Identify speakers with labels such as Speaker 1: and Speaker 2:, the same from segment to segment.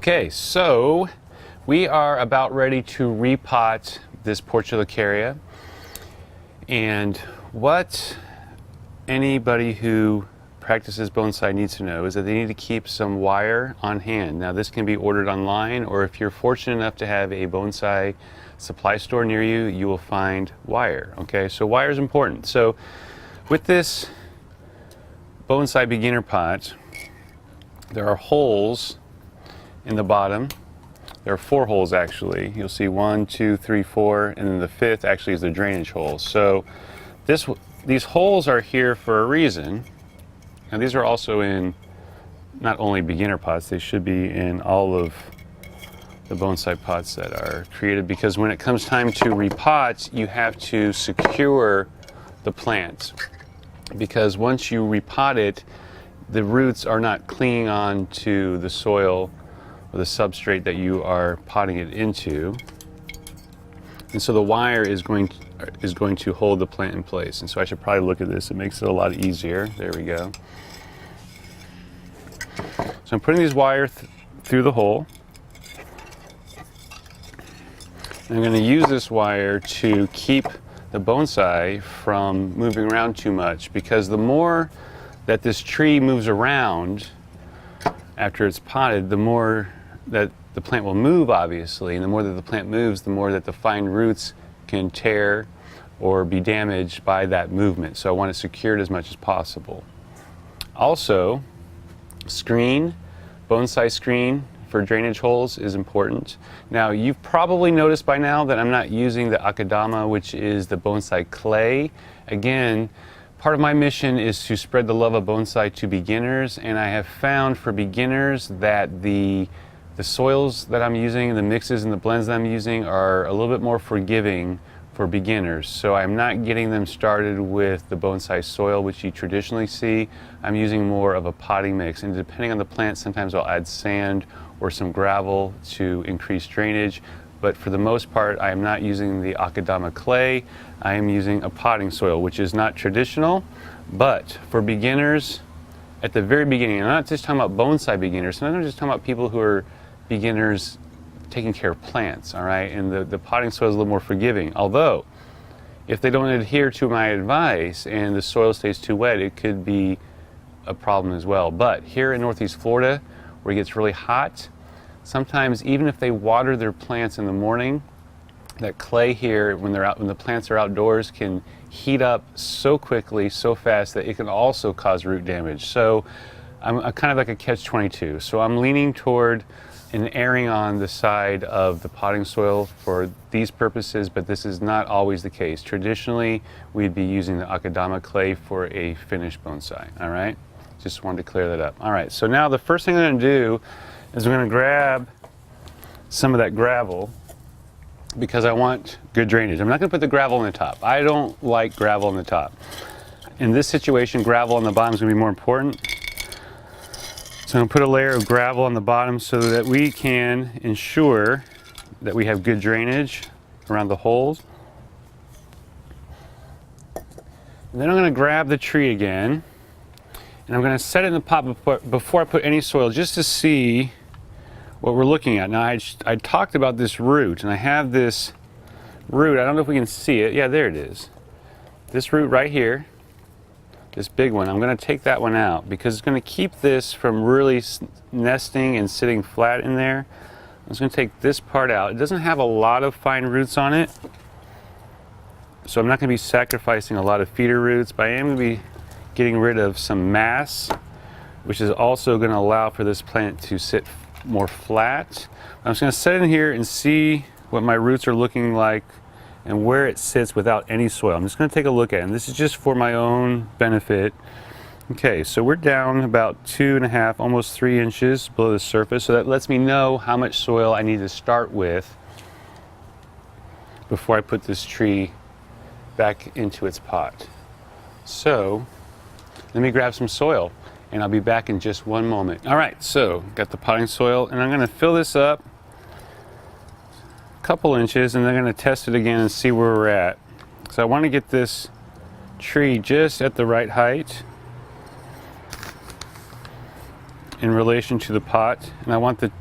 Speaker 1: Okay, so we are about ready to repot this Portulacaria, and what anybody who practices bonsai needs to know is that they need to keep some wire on hand. Now this can be ordered online, or if you're fortunate enough to have a bonsai supply store near you, you will find wire. Okay, so wire is important. So with this bonsai beginner pot, there are holes in the bottom. There are 4 holes actually. You'll see 1, 2, 3, 4, and then the 5th actually is the drainage hole. So these holes are here for a reason. Now these are also in not only beginner pots, they should be in all of the bonsai pots that are created, because when it comes time to repot, you have to secure the plant, because once you repot it, the roots are not clinging on to the soil or the substrate that you are potting it into, and so the wire is going to hold the plant in place. And so I should probably look at this, it makes it a lot easier. There we go. So I'm putting these wires through the hole, and I'm going to use this wire to keep the bonsai from moving around too much, because the more that this tree moves around after it's potted, the more that the plant will move, obviously, and the more that the plant moves, the more that the fine roots can tear or be damaged by that movement. So I want it secured as much as possible. Also, bonsai screen for drainage holes is important. Now you've probably noticed by now that I'm not using the akadama, which is the bonsai clay. Again, part of my mission is to spread the love of bonsai to beginners, and I have found for beginners that the soils that I'm using, the mixes and the blends that I'm using are a little bit more forgiving for beginners. So I'm not getting them started with the bonsai soil, which you traditionally see. I'm using more of a potting mix, and depending on the plant, sometimes I'll add sand or some gravel to increase drainage. But for the most part, I am not using the akadama clay. I am using a potting soil, which is not traditional, but for beginners, at the very beginning, I'm not just talking about bonsai beginners, sometimes I'm just talking about people who are beginners taking care of plants, all right? And the potting soil is a little more forgiving. Although, if they don't adhere to my advice and the soil stays too wet, it could be a problem as well. But here in Northeast Florida, where it gets really hot, sometimes even if they water their plants in the morning, that clay here, when the plants are outdoors, can heat up so quickly, so fast, that it can also cause root damage. So I'm kind of like a catch-22. So I'm leaning toward and erring on the side of the potting soil for these purposes, but this is not always the case. Traditionally, we'd be using the akadama clay for a finished bonsai, all right? Just wanted to clear that up. All right, so now the first thing I'm gonna do is I'm gonna grab some of that gravel, because I want good drainage. I'm not gonna put the gravel on the top. I don't like gravel on the top. In this situation, gravel on the bottom is gonna be more important. So I'm going to put a layer of gravel on the bottom so that we can ensure that we have good drainage around the holes. And then I'm going to grab the tree again, and I'm going to set it in the pot before I put any soil, just to see what we're looking at. Now I talked about this root, and I have this root. I don't know if we can see it. Yeah, there it is. This root right here. This big one, I'm going to take that one out because it's going to keep this from really nesting and sitting flat in there. I'm just going to take this part out. It doesn't have a lot of fine roots on it, so I'm not going to be sacrificing a lot of feeder roots, but I am going to be getting rid of some mass, which is also going to allow for this plant to sit more flat. I'm just going to set it in here and see what my roots are looking like and where it sits without any soil. I'm just going to take a look at it, and this is just for my own benefit. Okay, so we're down about 2.5, almost 3 inches below the surface, so that lets me know how much soil I need to start with before I put this tree back into its pot. So let me grab some soil, and I'll be back in just one moment. All right, so got the potting soil, and I'm going to fill this up couple inches, and then I'm going to test it again and see where we're at. So I want to get this tree just at the right height in relation to the pot, and I want the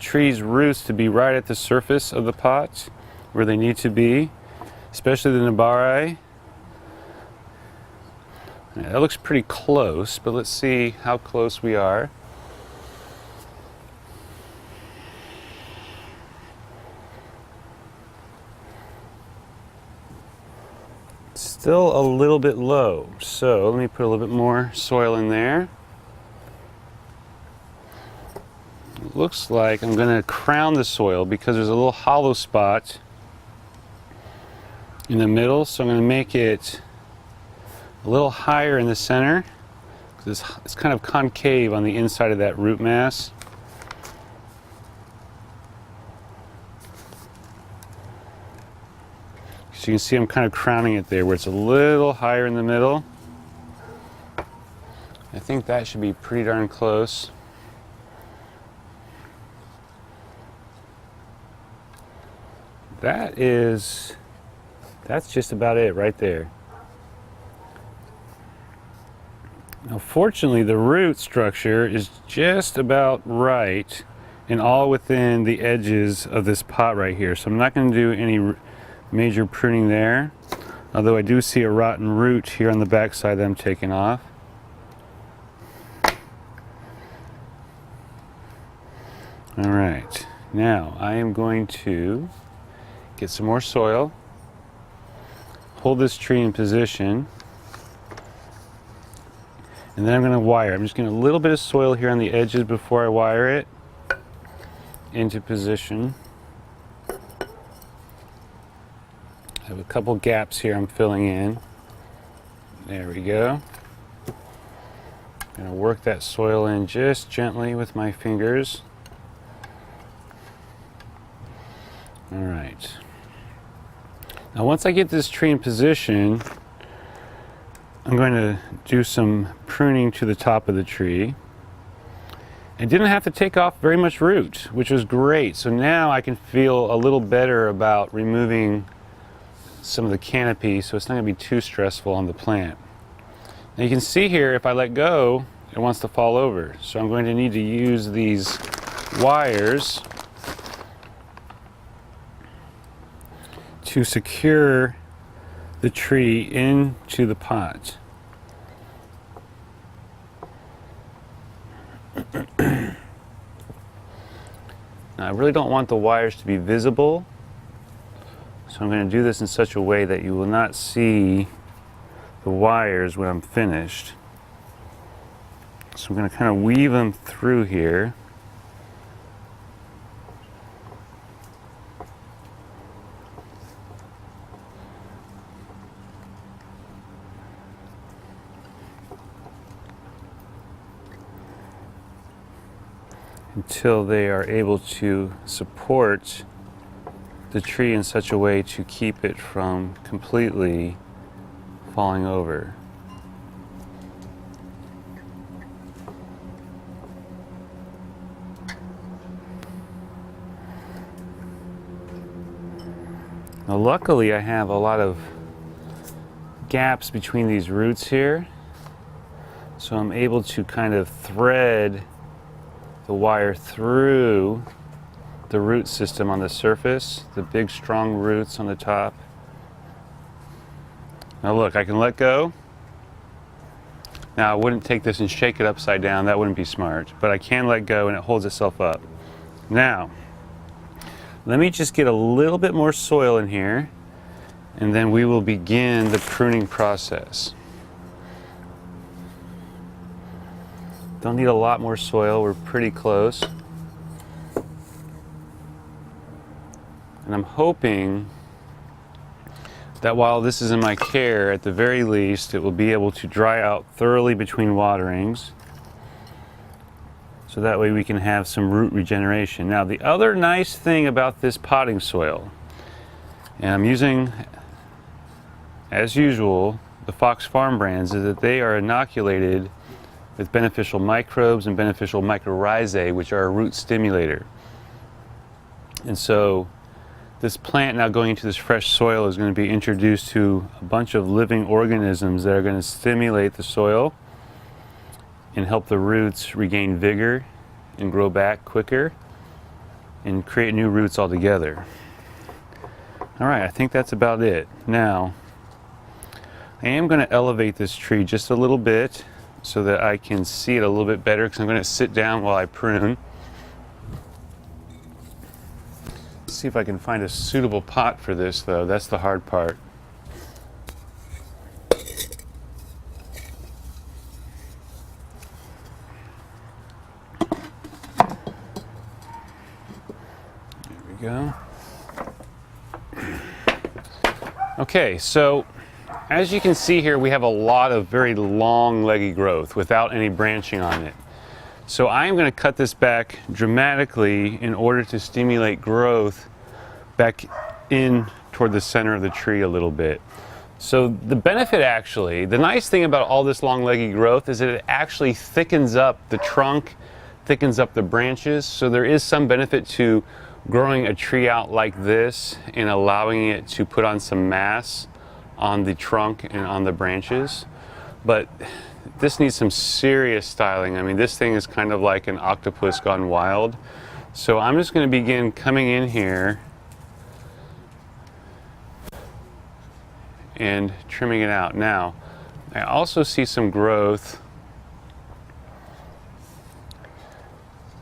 Speaker 1: tree's roots to be right at the surface of the pot where they need to be, especially the nabari. That looks pretty close, but let's see how close we are. Still a little bit low, so let me put a little bit more soil in there. It looks like I'm going to crown the soil because there's a little hollow spot in the middle, so I'm going to make it a little higher in the center because it's kind of concave on the inside of that root mass. So you can see I'm kind of crowning it there where it's a little higher in the middle. I think that should be pretty darn close. That's just about it right there. Now fortunately the root structure is just about right and all within the edges of this pot right here. So I'm not going to do any major pruning there, although I do see a rotten root here on the back side that I'm taking off. Alright, now I am going to get some more soil, hold this tree in position, and then I'm going to wire. I'm just getting a little bit of soil here on the edges before I wire it into position. I have a couple gaps here I'm filling in. There we go. I'm going to work that soil in just gently with my fingers. All right. Now once I get this tree in position, I'm going to do some pruning to the top of the tree. I didn't have to take off very much root, which was great. So now I can feel a little better about removing some of the canopy, so it's not going to be too stressful on the plant. Now you can see here, if I let go, it wants to fall over. So I'm going to need to use these wires to secure the tree into the pot. Now I really don't want the wires to be visible, so I'm going to do this in such a way that you will not see the wires when I'm finished. So I'm going to kind of weave them through here. Until they are able to support the tree in such a way to keep it from completely falling over. Now luckily I have a lot of gaps between these roots here, so I'm able to kind of thread the wire through the root system on the surface, the big strong roots on the top. Now look, I can let go. Now I wouldn't take this and shake it upside down, that wouldn't be smart, but I can let go and it holds itself up. Now, let me just get a little bit more soil in here and then we will begin the pruning process. Don't need a lot more soil, we're pretty close. And I'm hoping that while this is in my care, at the very least, it will be able to dry out thoroughly between waterings. So that way we can have some root regeneration. Now the other nice thing about this potting soil, and I'm using, as usual, the Fox Farm brands, is that they are inoculated with beneficial microbes and beneficial mycorrhizae, which are a root stimulator. And so this plant now going into this fresh soil is going to be introduced to a bunch of living organisms that are going to stimulate the soil and help the roots regain vigor and grow back quicker. and create new roots altogether. All right, I think that's about it. Now, I am going to elevate this tree just a little bit so that I can see it a little bit better, because I'm going to sit down while I prune. See if I can find a suitable pot for this, though. That's the hard part. There we go. Okay, so as you can see here, we have a lot of very long leggy growth without any branching on it. So I'm going to cut this back dramatically in order to stimulate growth back in toward the center of the tree a little bit. So the benefit, actually, the nice thing about all this long leggy growth is that it actually thickens up the trunk, thickens up the branches. So there is some benefit to growing a tree out like this and allowing it to put on some mass on the trunk and on the branches. But this needs some serious styling. I mean, this thing is kind of like an octopus gone wild. So I'm just going to begin coming in here and trimming it out. Now, I also see some growth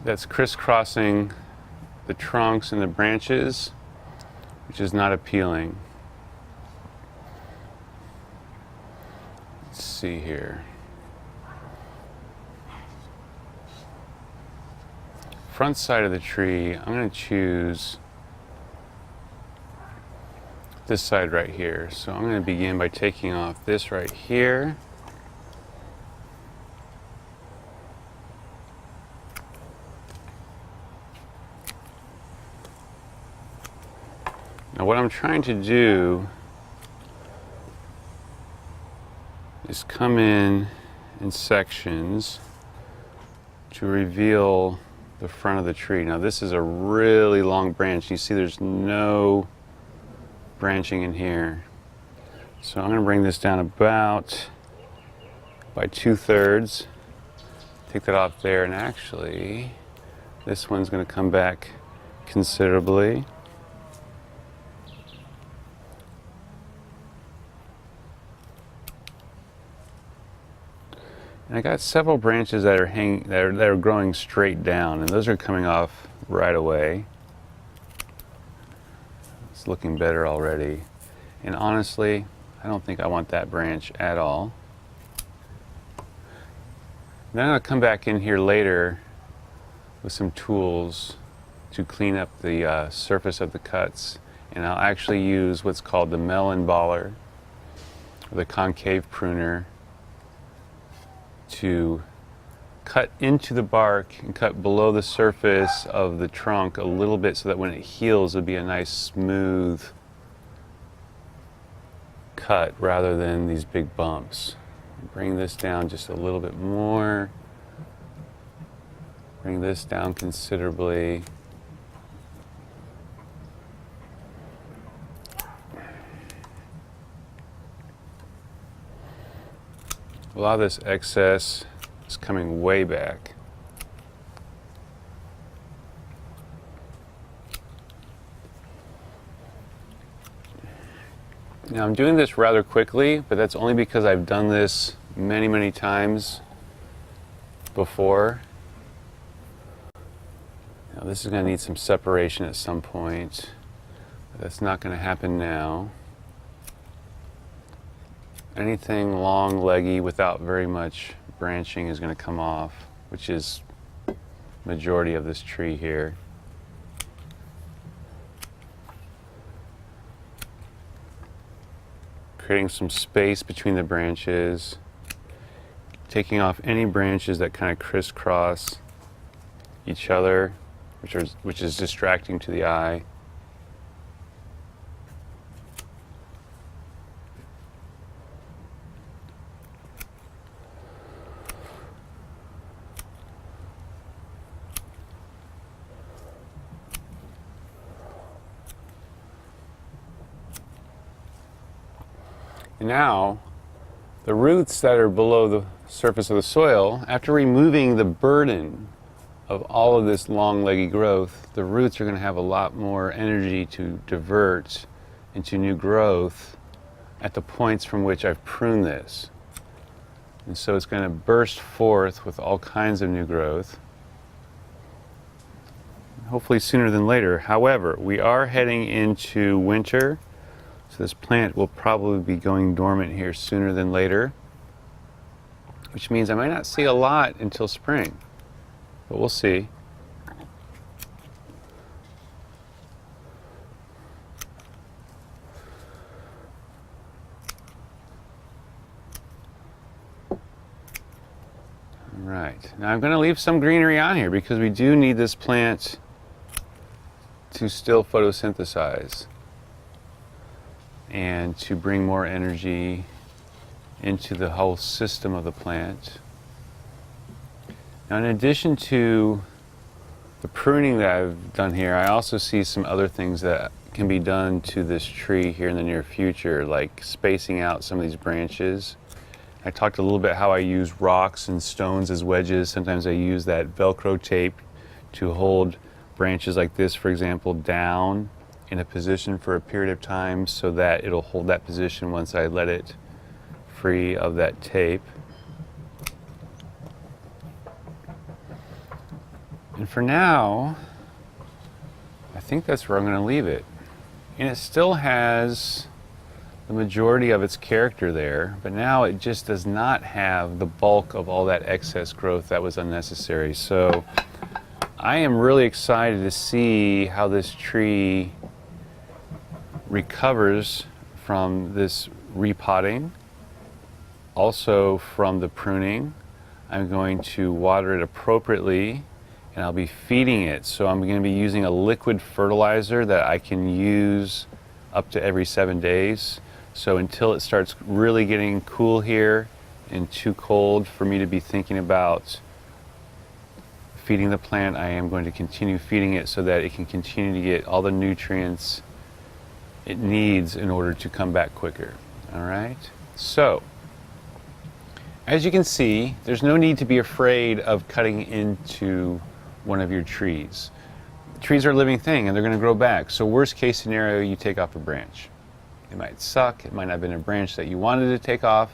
Speaker 1: that's crisscrossing the trunks and the branches, which is not appealing. Let's see here. Front side of the tree, I'm going to choose this side right here. So I'm going to begin by taking off this right here. Now what I'm trying to do is come in sections to reveal the front of the tree. Now this is a really long branch. You see there's no branching in here. So I'm going to bring this down about by 2/3. Take that off there, and actually this one's going to come back considerably. And I got several branches that are growing straight down, and those are coming off right away. It's looking better already. And honestly, I don't think I want that branch at all. Then I'm going to come back in here later with some tools to clean up the surface of the cuts, and I'll actually use what's called the melon baller, or the concave pruner, to cut into the bark and cut below the surface of the trunk a little bit, so that when it heals it'll be a nice smooth cut rather than these big bumps. Bring this down just a little bit more. Bring this down considerably. A lot of this excess is coming way back. Now I'm doing this rather quickly, but that's only because I've done this many, many times before. Now this is going to need some separation at some point, but that's not going to happen now. Anything long, leggy, without very much branching is going to come off, which is majority of this tree here. Creating some space between the branches, taking off any branches that kind of crisscross each other, which is distracting to the eye. Now, the roots that are below the surface of the soil, after removing the burden of all of this long leggy growth, the roots are going to have a lot more energy to divert into new growth at the points from which I've pruned this. And so it's going to burst forth with all kinds of new growth, hopefully sooner than later. However, we are heading into winter, so this plant will probably be going dormant here sooner than later, which means I might not see a lot until spring, but we'll see. Right, now I'm going to leave some greenery on here because we do need this plant to still photosynthesize and to bring more energy into the whole system of the plant. Now, in addition to the pruning that I've done here, I also see some other things that can be done to this tree here in the near future, like spacing out some of these branches. I talked a little bit how I use rocks and stones as wedges. Sometimes I use that Velcro tape to hold branches like this, for example, down in a position for a period of time so that it'll hold that position once I let it free of that tape. And for now, I think that's where I'm going to leave it. And it still has the majority of its character there, but now it just does not have the bulk of all that excess growth that was unnecessary. So I am really excited to see how this tree recovers from this repotting, also from the pruning. I'm going to water it appropriately and I'll be feeding it. So I'm going to be using a liquid fertilizer that I can use up to every 7 days. So until it starts really getting cool here and too cold for me to be thinking about feeding the plant, I am going to continue feeding it so that it can continue to get all the nutrients it needs in order to come back quicker. All right? So, as you can see, there's no need to be afraid of cutting into one of your trees. Trees are a living thing and they're going to grow back. So worst case scenario, you take off a branch. It might suck, it might not have been a branch that you wanted to take off,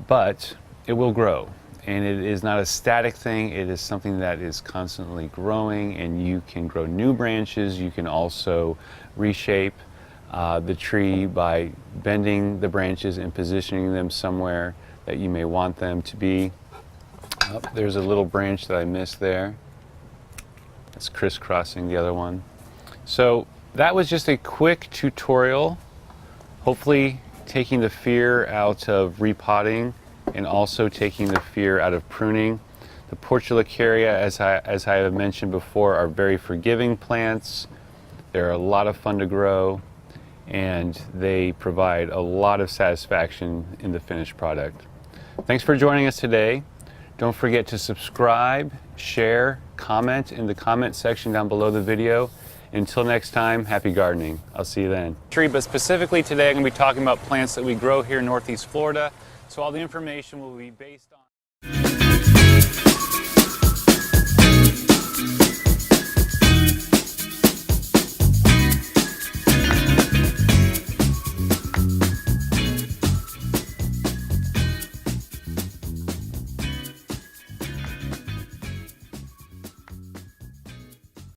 Speaker 1: but it will grow. And it is not a static thing, it is something that is constantly growing, and you can grow new branches. You can also reshape the tree by bending the branches and positioning them somewhere that you may want them to be. Oh, there's a little branch that I missed there. It's crisscrossing the other one. So that was just a quick tutorial, hopefully taking the fear out of repotting and also taking the fear out of pruning. The Portulacaria, as I have mentioned before, are very forgiving plants. They're a lot of fun to grow, and they provide a lot of satisfaction in the finished product. Thanks for joining us today. Don't forget to subscribe, share, comment in the comment section down below the video. Until next time, happy gardening. I'll see you then. But specifically today, I'm going to be talking about plants that we grow here in Northeast Florida. So all the information will be based on